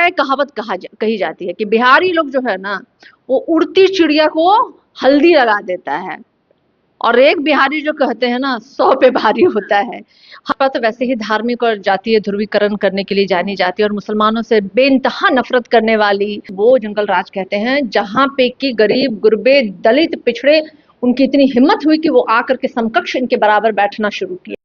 है, कहावत कही जाती है कि बिहारी लोग जो है ना, वो उड़ती चिड़िया को हल्दी लगा देता है, और एक बिहारी जो कहते हैं ना 100 पे भारी होता है। हमारा तो वैसे ही धार्मिक और जातीय ध्रुवीकरण करने के लिए जानी जाती है, और मुसलमानों से बेइंतहा नफरत करने वाली वो जंगल राज कहते हैं, जहां पे कि गरीब गुरबे दलित पिछड़े उनकी इतनी हिम्मत हुई कि वो आकर के समकक्ष इनके बराबर बैठना शुरू किया।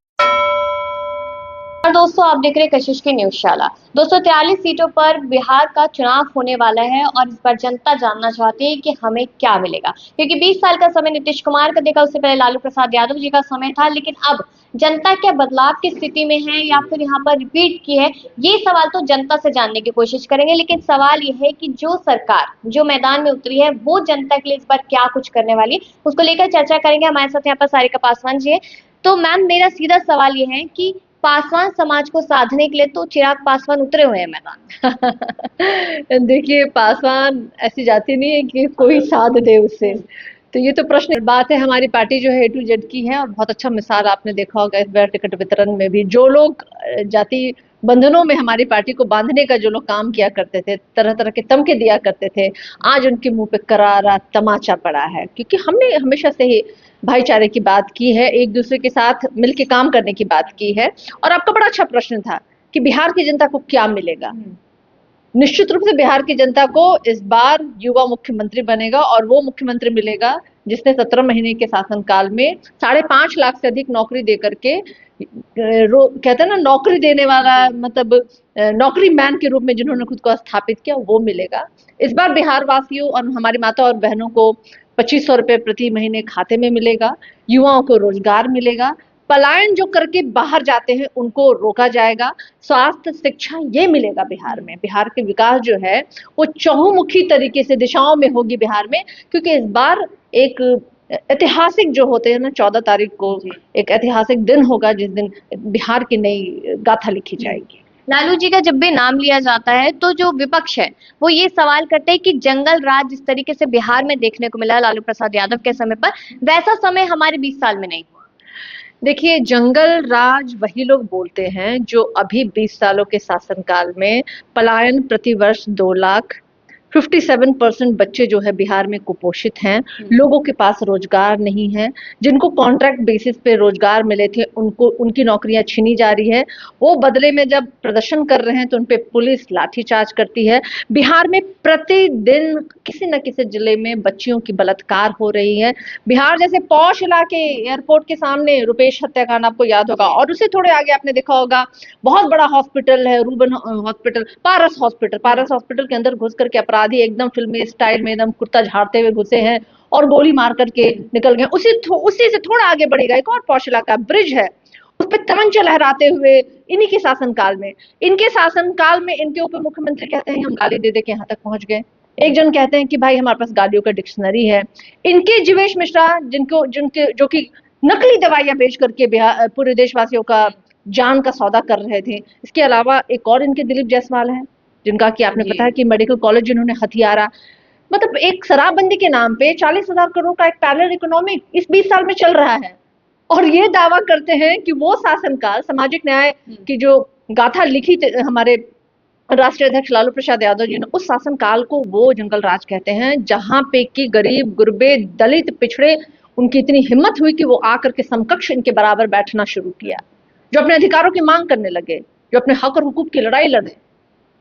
दोस्तों, आप देख रहे हैं कशिश की न्यूज़शाला। दोस्तों, 43 सीटों पर बिहार का चुनाव होने वाला है और इस बार जनता जानना चाहती है कि हमें क्या मिलेगा, क्योंकि 20 साल का समय नीतीश कुमार का देखा, उससे पहले लालू प्रसाद यादव जी का समय था, लेकिन अब जनता क्या बदलाव की स्थिति में है या फिर यहाँ पर रिपीट की है, ये सवाल तो जनता से जानने की कोशिश करेंगे। लेकिन सवाल ये है कि जो सरकार जो मैदान में उतरी है वो जनता के लिए इस बार क्या कुछ करने वाली है, उसको लेकर चर्चा करेंगे। हमारे साथ यहाँ पर सारिका पासवान जी है। तो मैम, मेरा सीधा सवाल ये है कि पासवान समाज को साधने के लिए तो चिराग पासवान उतरे हुए हैं मैदान। देखिए, पासवान ऐसी जाति नहीं है कि कोई साध दे उससे, तो ये तो प्रश्न बात है। हमारी पार्टी जो है A to Z की है, और बहुत अच्छा मिसाल आपने देखा होगा इस बार टिकट वितरण में भी। जो लोग जाति बंधनों में हमारी पार्टी को बांधने का जो लोग काम किया करते थे, तरह तरह के तमके दिया करते थे, आज उनके मुंह पे करारा तमाचा पड़ा है, क्योंकि हमने हमेशा से ही भाईचारे की बात की है, एक दूसरे के साथ मिलकर काम करने की बात की है। और आपका बड़ा अच्छा प्रश्न था कि बिहार की जनता को क्या मिलेगा। निश्चित रूप से बिहार की जनता को इस बार युवा मुख्यमंत्री बनेगा, और वो मुख्यमंत्री मिलेगा जिसने 17 महीने के शासनकाल में 5.5 लाख से अधिक नौकरी दे करके, कहते हैं ना नौकरी देने वाला, मतलब नौकरी मैन के रूप में जिन्होंने खुद को स्थापित किया, वो मिलेगा। इस बार बिहार वासियों और हमारी माता और बहनों को 2500 रुपए प्रति महीने खाते में मिलेगा, युवाओं को रोजगार मिलेगा, पलायन जो करके बाहर जाते हैं उनको रोका जाएगा, स्वास्थ्य शिक्षा ये मिलेगा बिहार में। बिहार के विकास जो है वो चहुमुखी तरीके से दिशाओं में होगी बिहार में, क्योंकि इस बार एक ऐतिहासिक जो होते हैं ना, 14 तारीख को एक ऐतिहासिक दिन होगा जिस दिन बिहार की नई गाथा लिखी जाएगी। लालू जी का जब भी नाम लिया जाता है तो जो विपक्ष है वो ये सवाल करते हैं कि जंगल राज जिस तरीके से बिहार में देखने को मिला लालू प्रसाद यादव के समय पर, वैसा समय हमारे 20 साल में नहीं हुआ। देखिए, जंगल राज वही लोग बोलते हैं जो अभी 20 सालों के शासनकाल में पलायन प्रति वर्ष 2 लाख, 57% बच्चे जो है बिहार में कुपोषित हैं, लोगों के पास रोजगार नहीं है, जिनको कॉन्ट्रैक्ट बेसिस पे रोजगार मिले थे उनको उनकी नौकरियां छीनी जा रही है। वो बदले में जब प्रदर्शन कर रहे हैं तो उनपे पुलिस लाठीचार्ज करती है। बिहार में प्रतिदिन किसी न किसी जिले में बच्चियों की बलात्कार हो रही है। बिहार जैसे पौष इलाके, एयरपोर्ट के सामने रुपेश हत्याकांड आपको याद होगा, और उससे थोड़े आगे आपने देखा होगा बहुत बड़ा हॉस्पिटल है, रूबन हॉस्पिटल, पारस हॉस्पिटल के अंदर घुस करके अपराधी एकदम फिल्मी स्टाइल में एकदम कुर्ता झाड़ते हुए घुसे हैं और गोली मार करके निकल गए। उसी से थोड़ा आगे बढ़ेगा एक और पौष इलाका ब्रिज है, उस पर तमंचा लहराते हुए इन्हीं के शासनकाल में, इनके उप मुख्यमंत्री कहते हैं हम गाली दे दे के यहाँ तक पहुंच गए। एक जन कहते हैं कि भाई हमारे पास गालियों का डिक्शनरी है। इनके जीवेश मिश्रा जो कि नकली दवाइयां बेच करके पूरे देशवासियों का जान का सौदा कर रहे थे। इसके अलावा एक और इनके दिलीप जायसवाल हैं, जिनका कि आपने पता है कि मेडिकल कॉलेज जिन्होंने हथियारा, मतलब एक शराबबंदी के नाम पे 40,000 करोड़ का एक पैरेलल इकोनॉमिक इस 20 साल में चल रहा है, और ये दावा करते हैं कि वो शासनकाल सामाजिक न्याय की जो गाथा लिखी हमारे राष्ट्रीय अध्यक्ष लालू प्रसाद यादव जी ने, उस शासनकाल को वो जंगल राज कहते हैं, जहां पे कि गरीब गुरबे दलित पिछड़े उनकी इतनी हिम्मत हुई कि वो आकर के समकक्ष इनके बराबर बैठना शुरू किया, जो अपने अधिकारों की मांग करने लगे, जो अपने हक और हुकूक की लड़ाई लड़े,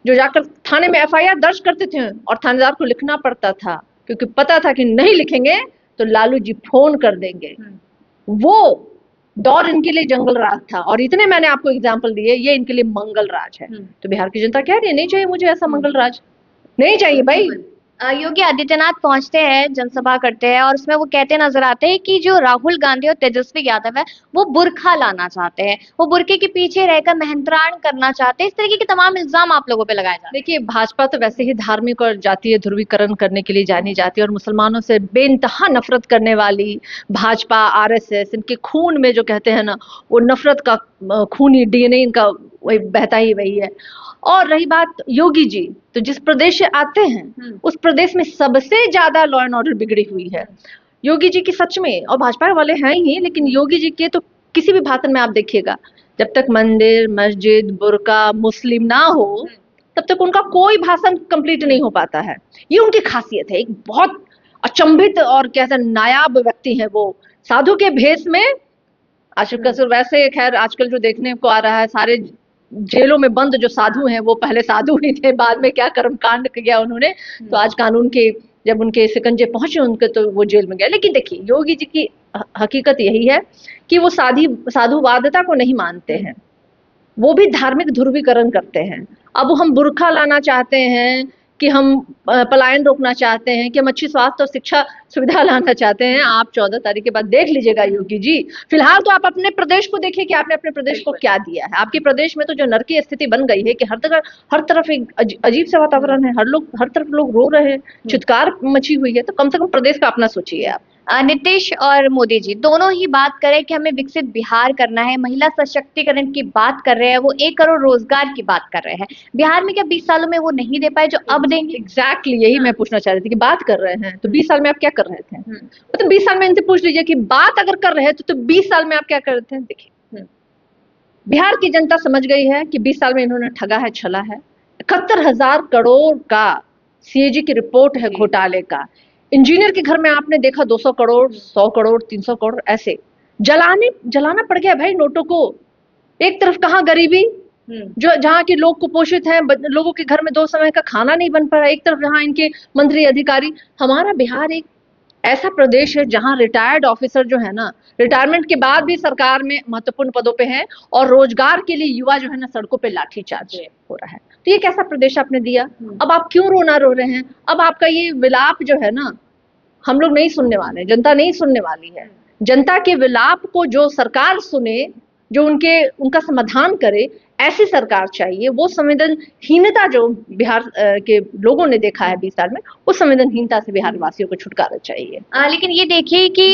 जो जाकर थाने में FIR दर्ज करते थे और थानेदार को लिखना पड़ता था क्योंकि पता था कि नहीं लिखेंगे तो लालू जी फोन कर देंगे। वो दौर इनके लिए जंगल राज था, और इतने मैंने आपको एग्जाम्पल दिए, ये इनके लिए मंगल राज है। तो बिहार की जनता कह रही है नहीं चाहिए मुझे ऐसा मंगल राज, नहीं चाहिए भाई। योगी आदित्यनाथ पहुंचते हैं, जनसभा करते हैं और उसमें वो कहते नजर आते हैं कि जो राहुल गांधी और तेजस्वी यादव है वो बुर्खा लाना चाहते हैं, वो बुर्के के पीछे रहकर मेहनतरान करना चाहते हैं। इस तरीके के तमाम इल्जाम आप लोगों पे लगाए जा रहे हैं। देखिए, भाजपा तो वैसे ही धार्मिक और जातीय ध्रुवीकरण करने के लिए जानी जाती है, और मुसलमानों से बेइंतहा नफरत करने वाली भाजपा RSS, इनके खून में जो कहते हैं ना वो नफरत का खूनी DNA इनका वही बहता ही वही है। और रही बात योगी जी, तो जिस प्रदेश से आते हैं उस प्रदेश में सबसे ज्यादा लॉ एंड ऑर्डर बिगड़ी हुई है योगी जी की, सच में। और भाजपा वाले हैं ही, लेकिन योगी जी के तो किसी भी भाषण में आप देखिएगा, जब तक मंदिर मस्जिद बुर्का मुस्लिम ना हो तब तक उनका कोई भाषण कंप्लीट नहीं हो पाता है। ये उनकी खासियत है। एक बहुत अचंभित और कैसा नायाब व्यक्ति है वो, साधु के भेष में। आजकल वैसे खैर आजकल जो देखने को आ रहा है, सारे जेलों में बंद जो साधु हैं वो पहले साधु ही थे, बाद में क्या कर्मकांड किया उन्होंने, तो आज कानून के जब उनके शिकंजे पहुंचे उनके तो वो जेल में गए। लेकिन देखिए योगी जी की हकीकत यही है कि वो साधुवादता को नहीं मानते हैं, वो भी धार्मिक ध्रुवीकरण करते हैं। अब हम बुर्खा लाना चाहते हैं कि हम पलायन रोकना चाहते हैं कि हम अच्छी स्वास्थ्य और शिक्षा सुविधा लाना चाहते हैं। आप 14 तारीख के बाद देख लीजिएगा योगी जी। फिलहाल तो आप अपने प्रदेश को देखिए कि आपने अपने प्रदेश को क्या दिया है। आपके प्रदेश में तो जो नरकी स्थिति बन गई है कि हर तरफ एक अजीब सा वातावरण है, हर तरफ लोग रो रहे हैं, चित्कार मची हुई है। तो कम से कम प्रदेश का अपना सोचिए आप। नीतीश और मोदी जी दोनों ही बात करें कि हमें विकसित बिहार करना है, महिला सशक्तिकरण की बात कर रहे हैं, वो 1 करोड़ रोजगार की बात कर रहे हैं। बिहार में क्या 20 सालों में वो नहीं दे पाए जो अब देंगे? एग्जैक्टली यही मैं पूछना चाह रही थी कि बात कर रहे हैं तो 20 साल में आप क्या कर रहे थे? मतलब 20 साल में इनसे पूछ लीजिए कि बात अगर कर रहे थे तो 20 साल में आप क्या कर रहे थे? देखिए बिहार की जनता समझ गई है कि 20 साल में इन्होंने ठगा है, छला है। 71,000 करोड़ का सीएजी की रिपोर्ट है घोटाले का। इंजीनियर के घर में आपने देखा 200 करोड़, 100 करोड़, 300 करोड़ ऐसे जलाना पड़ गया भाई नोटों को। एक तरफ कहाँ गरीबी, जो जहाँ के लोग कुपोषित हैं, लोगों के घर में 2 समय का खाना नहीं बन पा रहा, एक तरफ जहाँ इनके मंत्री अधिकारी। हमारा बिहार एक ऐसा प्रदेश है जहाँ रिटायर्ड ऑफिसर जो है ना, रिटायरमेंट के बाद भी सरकार में महत्वपूर्ण पदों पे हैं और रोजगार के लिए युवा जो है ना सड़कों पे लाठीचार्ज हो रहा है। तो ये कैसा प्रदेश आपने दिया? अब आप क्यों रोना रो रहे हैं? अब आपका ये विलाप जो है ना हम लोग नहीं सुनने वाले, जनता नहीं सुनने वाली है। जनता के विलाप को जो सरकार सुने, जो उनका समाधान करे, ऐसी सरकार चाहिए। वो संवेदनहीनता जो बिहार के लोगों ने देखा है 20 साल में, उस संवेदनहीनता से बिहार वासियों को छुटकारा चाहिए। लेकिन ये देखिए कि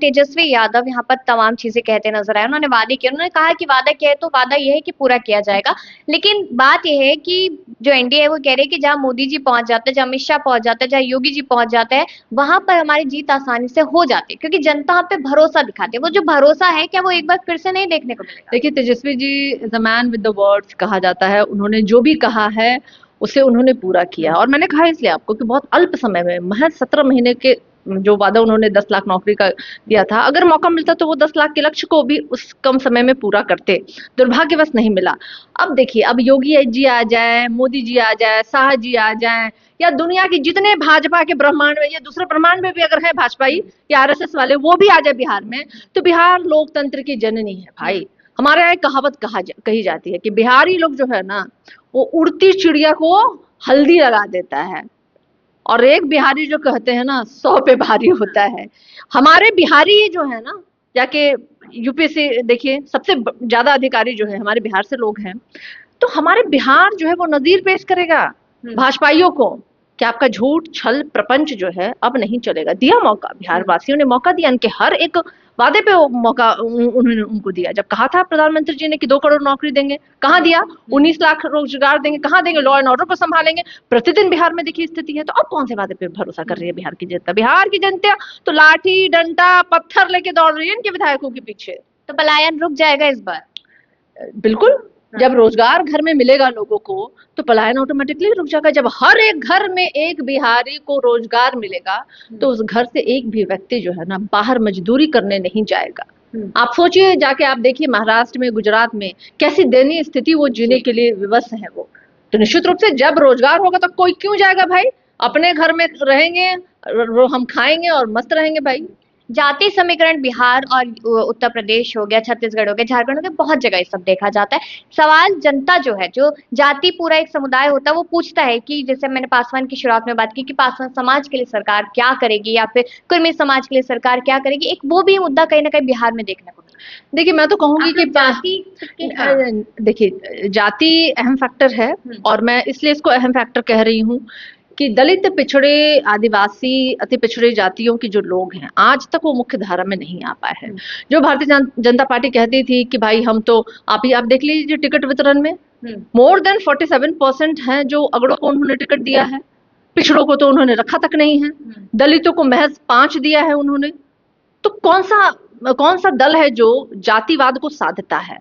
तेजस्वी यादव यहाँ पर तमाम चीजें कहते नजर आए। उन्होंने वादे किए, उन्होंने कहा कि वादा किया है तो वादा यह है कि पूरा किया जाएगा। लेकिन बात यह है कि जो एनडीए है वो कह रहे हैं कि जहाँ मोदी जी पहुंच जाते हैं, जहाँ अमित शाह पहुंच जाते हैं, जहाँ योगी जी पहुंच जाते हैं, वहां पर हमारी जीत आसानी से हो जाती है क्योंकि जनता हम पे भरोसा दिखाती है। वो जो भरोसा है क्या वो एक बार फिर से नहीं देखने को मिलेगा? देखिए Tejashwi ji is a man with the words कहा जाता है। उन्होंने जो भी कहा है उसे उन्होंने पूरा किया। और मैंने कहा इसलिए आपको कि बहुत अल्प समय में, महज 17 महीने के जो वादा उन्होंने 10 लाख नौकरी का दिया था, अगर मौका मिलता तो वो 10 लाख के लक्ष्य को भी उस कम समय में पूरा करते। दुर्भाग्यवश नहीं मिला। अब देखिए, अब योगी जी आ जाए, मोदी जी आ जाए, शाह जी आ जाए, या दुनिया के जितने भाजपा के ब्रह्मांड में या दूसरे ब्रह्मांड में भी अगर है भाजपाई या आरएसएस वाले, वो भी आ जाए बिहार में, तो बिहार लोकतंत्र की जननी है भाई। हमारे यहाँ एक कहावत कही जाती है कि बिहारी लोग जो है ना वो उड़ती चिड़िया को हल्दी लगा देता है, और एक बिहारी जो कहते हैं ना 100 पे भारी होता है। हमारे बिहारी जो है ना, जाके यूपी से देखिए, सबसे ज्यादा अधिकारी जो है हमारे बिहार से लोग हैं। तो हमारे बिहार जो है वो नजीर पेश करेगा भाजपाइयों को कि आपका झूठ छल प्रपंच जो है अब नहीं चलेगा। दिया मौका, बिहार वासियों ने मौका दिया, इनके हर एक वादे पे वो मौका उन्होंने उनको दिया। जब कहा था प्रधानमंत्री जी ने कि 2 करोड़ नौकरी देंगे, कहाँ दिया? 19 लाख रोजगार देंगे, कहाँ देंगे? लॉ एंड ऑर्डर को संभालेंगे। प्रतिदिन बिहार में देखिए स्थिति है। तो अब कौन से वादे पे भरोसा कर रही है बिहार की जनता? बिहार की जनता तो लाठी डंडा पत्थर लेके दौड़ रही है इनके विधायकों के पीछे। तो पलायन रुक जाएगा इस बार? बिल्कुल। जब रोजगार घर में मिलेगा लोगों को तो पलायन ऑटोमेटिकली रुक जाएगा। जब हर एक घर में एक बिहारी को रोजगार मिलेगा तो उस घर से एक भी व्यक्ति जो है ना बाहर मजदूरी करने नहीं जाएगा। आप सोचिए, जाके आप देखिए महाराष्ट्र में, गुजरात में कैसी दयनीय स्थिति वो जीने के लिए विवश है वो। तो निश्चित रूप से जब रोजगार होगा तो कोई क्यों जाएगा भाई? अपने घर में रहेंगे, हम खाएंगे और मस्त रहेंगे भाई। जाति समीकरण बिहार और उत्तर प्रदेश हो गया, छत्तीसगढ़ हो गया, झारखंड हो गया, बहुत जगह ये सब देखा जाता है। सवाल जनता जो है, जो जाति पूरा एक समुदाय होता है, वो पूछता है कि जैसे मैंने पासवान की शुरुआत में बात की कि पासवान समाज के लिए सरकार क्या करेगी या फिर कुर्मी समाज के लिए सरकार क्या करेगी, एक वो भी मुद्दा कहीं ना कहीं बिहार में देखने को मिला। देखिए मैं तो कहूंगी कि देखिए जाति अहम फैक्टर है, और मैं इसलिए इसको अहम फैक्टर कह रही हूँ कि दलित, पिछड़े, आदिवासी, अति पिछड़े जातियों के जो लोग हैं आज तक वो मुख्य धारा में नहीं आ पाए हैं। जो भारतीय जनता पार्टी कहती थी कि भाई हम तो, आप देख लीजिए टिकट वितरण में मोर देन 47% हैं जो अगड़ों को उन्होंने टिकट दिया है। पिछड़ों को तो उन्होंने रखा तक नहीं है। दलितों को महज 5 दिया है उन्होंने। तो कौन सा दल है जो जातिवाद को साधता है?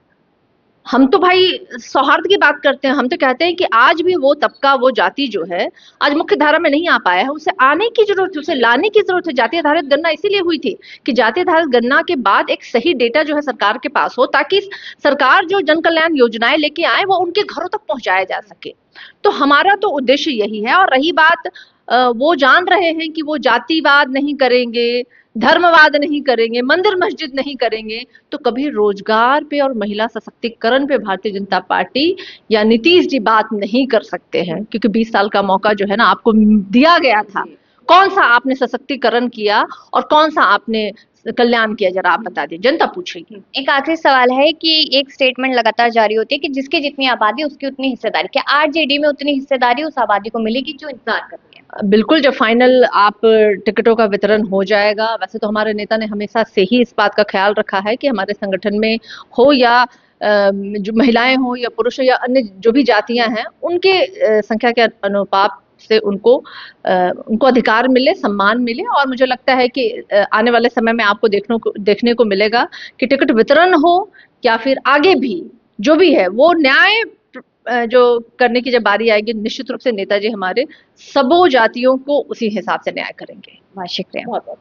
हम तो भाई सौहार्द की बात करते हैं। हम तो कहते हैं कि आज भी वो तबका, वो जाति जो है आज मुख्य धारा में नहीं आ पाया है, उसे आने की जरूरत है, उसे लाने की जरूरत है। जाति आधारित गणना इसीलिए हुई थी कि जाति आधारित गणना के बाद एक सही डेटा जो है सरकार के पास हो, ताकि सरकार जो जन कल्याण योजनाएं लेके आए वो उनके घरों तक पहुंचाया जा सके। तो हमारा तो उद्देश्य यही है। और रही बात, वो जान रहे हैं कि वो जातिवाद नहीं करेंगे, धर्मवाद नहीं करेंगे, मंदिर मस्जिद नहीं करेंगे, तो कभी रोजगार पे और महिला सशक्तिकरण पे भारतीय जनता पार्टी या नीतीश जी बात नहीं कर सकते हैं। क्योंकि 20 साल का मौका जो है ना आपको दिया गया था, कौन सा आपने सशक्तिकरण किया और कौन सा आपने कल्याण किया, जरा आप बता दीजिए, जनता पूछेगी। एक आखिरी सवाल है कि एक स्टेटमेंट लगातार जारी होती है कि जिसकी जितनी आबादी उसकी उतनी हिस्सेदारी, क्या आरजेडी में उतनी हिस्सेदारी उस आबादी को मिलेगी जो इंतजार कर रही है? बिल्कुल, जब फाइनल आप टिकटों का वितरण हो जाएगा। वैसे तो हमारे नेता ने हमेशा से ही इस बात का ख्याल रखा है कि हमारे संगठन में हो या जो महिलाएं हो या पुरुष हो या अन्य जो भी जातियां हैं, उनके संख्या के अनुपात से उनको अधिकार मिले, सम्मान मिले। और मुझे लगता है कि आने वाले समय में आपको देखने को मिलेगा कि टिकट वितरण हो या फिर आगे भी जो भी है वो न्याय जो करने की जब बारी आएगी, निश्चित रूप से नेताजी हमारे सबों जातियों को उसी हिसाब से न्याय करेंगे। बहुत शुक्रिया। बहुत बहुत